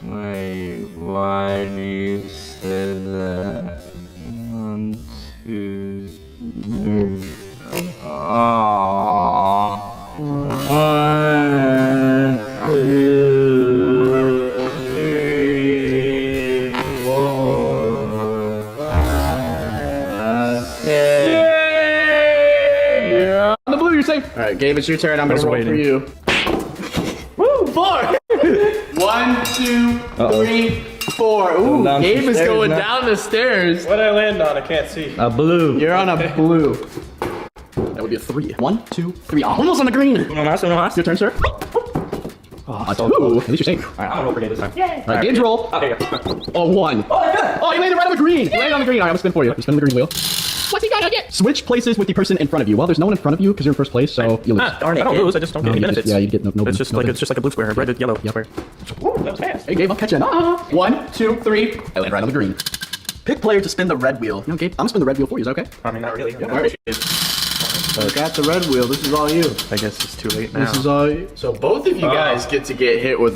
Wait, why do you say that? 1, 2, 3. Oh. 1, 2, 3, 4. Okay. Yeah. On the blue, you're safe. All right, Gabe, it's your turn. I'm gonna roll for you. Woo, 4. 1, 2, 3, 4. Ooh, down Gabe some is stairs going now. down the stairs. What did I land on? I can't see. A blue. You're on a blue. That would be a 3. 1, 2, 3. Almost on the green. Your turn, sir. Oh, a 2. At least you're safe. Alright, I'm gonna roll for Gabe this time. All right, Gabe's roll. Oh, there you go. Oh, 1. Oh, you landed right on the green. You landed on the green. All right, I'm gonna spin for you. You're spinning the green wheel. What's he gonna get? Switch places with the person in front of you. Well, there's no one in front of you because you're in first place, so you lose. Ah, darn it. I don't lose, I just don't get any benefits. Yeah, you get no. It's just like a blue square, red, yellow square. Ooh, that was fast. Hey, Gabe, I'm catching. 1, 2, 3. I land right on the green. Pick player to spin the red wheel. No, Gabe, I'm gonna spin the red wheel for you. Is that okay? I mean, not really. All right. I got the red wheel. This is all you. I guess it's too late now. This is all. So both of you guys get to get hit with